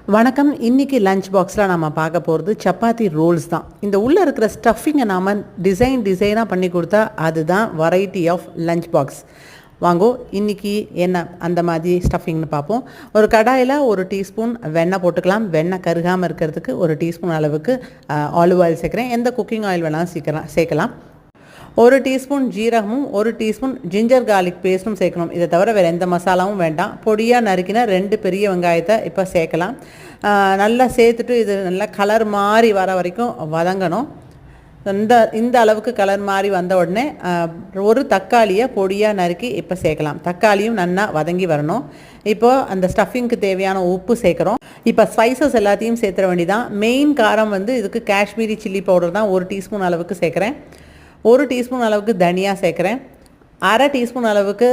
வணக்கம். இன்னைக்கு லஞ்ச் பாக்ஸில் நம்ம பார்க்க போகிறது சப்பாத்தி ரோல்ஸ் தான். இந்த உள்ளே இருக்கிற ஸ்டஃபிங்கை நாம் டிசைனாக பண்ணி கொடுத்தா அதுதான் வெரைட்டி ஆஃப் லஞ்ச் பாக்ஸ். வாங்கோ இன்றைக்கி என்ன அந்த மாதிரி ஸ்டஃபிங்னு பார்ப்போம். ஒரு கடாயில் 1 டீஸ்பூன் வெண்ணெய் போட்டுக்கலாம். வெண்ணெய் கருகாமல் இருக்கிறதுக்கு 1 டீஸ்பூன் அளவுக்கு ஆலிவ் ஆயில் சேர்க்குறேன். எந்த குக்கிங் ஆயில் வேணாலும் சேர்க்கலாம். 1 டீஸ்பூன் ஜீரகமும் 1 டீஸ்பூன் ஜிஞ்சர் கார்லிக் பேஸ்ட்டும் சேர்க்கணும். இதை தவிர வேறு எந்த மசாலாவும் வேண்டாம். பொடியாக நறுக்கின 2 பெரிய வெங்காயத்தை இப்போ சேர்க்கலாம். நல்லா சேர்த்துட்டு இது நல்லா கலர் மாதிரி வர வரைக்கும் வதங்கணும். இந்த அளவுக்கு கலர் மாதிரி வந்த உடனே ஒரு தக்காளியை பொடியாக நறுக்கி இப்போ சேர்க்கலாம். தக்காளியும் நல்லா வதங்கி வரணும். இப்போது அந்த ஸ்டஃபிங்க்கு தேவையான உப்பு சேர்க்குறோம். இப்போ ஸ்பைசஸ் எல்லாத்தையும் சேர்த்துற வேண்டிதான். மெயின் காரம் இதுக்கு காஷ்மீரி சில்லி பவுடர் தான் 1 டீஸ்பூன் அளவுக்கு சேர்க்குறேன். 1 டீஸ்பூன் அளவுக்கு தனியா சேர்க்குறேன். 1/2 டீஸ்பூன் அளவுக்கு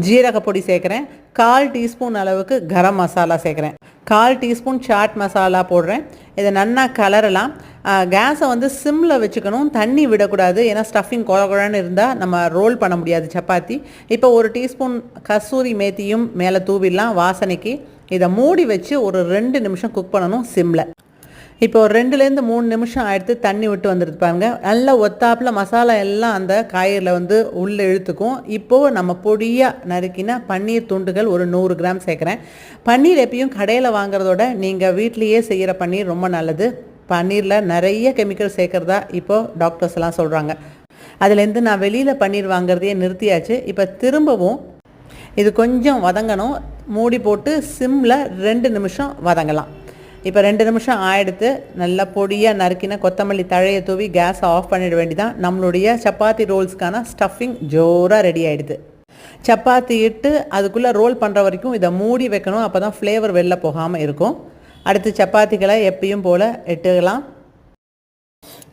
ஜீரக பொடி சேர்க்குறேன். 1/4 டீஸ்பூன் அளவுக்கு கரம் மசாலா சேர்க்குறேன். 1/4 டீஸ்பூன் சாட் மசாலா போடுறேன். இதை நல்லா கலரலாம். கேஸை சிம்மில் வச்சுக்கணும், தண்ணி விடக்கூடாது. ஏன்னா ஸ்டஃபிங் குழகுழன்னு இருந்தால் நம்ம ரோல் பண்ண முடியாது சப்பாத்தி. இப்போ 1 டீஸ்பூன் கசூரி மேத்தியும் மேலே தூவிடலாம் வாசனைக்கு. இதை மூடி வச்சு ஒரு 2 நிமிஷம் குக் பண்ணணும் சிம்மில். இப்போ 2லேருந்து 3 நிமிஷம் ஆகிடுத்து தண்ணி விட்டு வந்துடுது பாருங்க. நல்லா ஒத்தாப்பில் மசாலா எல்லாம் அந்த காயில் உள்ளே இழுத்துக்கும். இப்போது நம்ம பொடியாக நறுக்கின பன்னீர் துண்டுகள் ஒரு 100 கிராம் சேர்க்குறேன். பன்னீர் எப்பயும் கடையில் வாங்குறதோட நீங்கள் வீட்லேயே செய்கிற பன்னீர் ரொம்ப நல்லது. பன்னீரில் நிறைய கெமிக்கல் சேர்க்குறதா இப்போது டாக்டர்ஸ் எல்லாம் சொல்கிறாங்க. அதுலேருந்து நான் வெளியில் பன்னீர் வாங்குறதையே நிறுத்தியாச்சு. இப்போ திரும்பவும் இது கொஞ்சம் வதங்கணும். மூடி போட்டு சிம்மில் 2 நிமிஷம் வதங்கலாம். இப்போ 2 நிமிஷம் ஆகிடுத்து. நல்லா பொடியாக நறுக்கின கொத்தமல்லி தழையை தூவி கேஸை ஆஃப் பண்ணிட வேண்டிதான். நம்மளுடைய சப்பாத்தி ரோல்ஸ்க்கான ஸ்டஃபிங் ஜோராக ரெடி ஆகிடுது. சப்பாத்தி இட்டு அதுக்குள்ளே ரோல் பண்ணுற வரைக்கும் இதை மூடி வைக்கணும். அப்போ தான் ஃப்ளேவர் வெளில போகாமல் இருக்கும். அடுத்து சப்பாத்திகளை எப்பயும் போல் இட்டுக்கலாம்.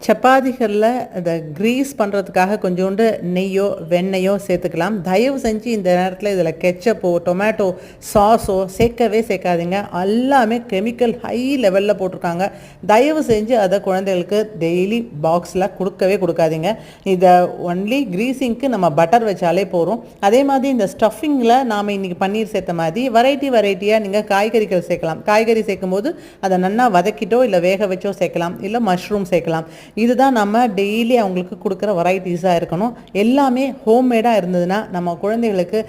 சப்பாத்திகளில் இதை க்ரீஸ் பண்ணுறதுக்காக கொஞ்சோண்டு நெய்யோ வெண்ணெயோ சேர்த்துக்கலாம். தயவு செஞ்சு இந்த நேரத்தில் இதில் கெச்சப்போ டொமேட்டோ சாஸோ சேர்க்காதீங்க. எல்லாமே கெமிக்கல் ஹை லெவலில் போட்டிருக்காங்க. தயவு செஞ்சு அதை குழந்தைகளுக்கு டெய்லி பாக்ஸில் கொடுக்காதீங்க. இதை ஒன்லி க்ரீஸிங்க்கு நம்ம பட்டர் வச்சாலே போகிறோம். அதே மாதிரி இந்த ஸ்டஃபிங்கில் நாம் இன்றைக்கி பன்னீர் சேர்த்த மாதிரி வெரைட்டியாக நீங்கள் காய்கறிகள் சேர்க்கலாம். காய்கறி சேர்க்கும் போது அதை நல்லா வதக்கிட்டோ இல்லை வேக வச்சோ சேர்க்கலாம். இல்லை மஷ்ரூம் சேர்க்கலாம். இதுதான் நம்ம டெய்லி அவங்களுக்கு கொடுக்குற வெரைட்டிஸாக இருக்கணும். எல்லாமே ஹோம்மேடாக இருந்ததுன்னா நம்ம குழந்தைகளுக்கு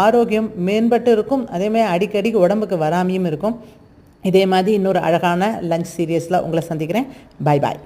ஆரோக்கியம் மேம்பட்டு இருக்கும். அதேமாதிரி அடிக்கடி உடம்புக்கு வராமையும் இருக்கும். இதே மாதிரி இன்னொரு அழகான லஞ்ச் சீரியஸில் உங்களை சந்திக்கிறேன். பாய்.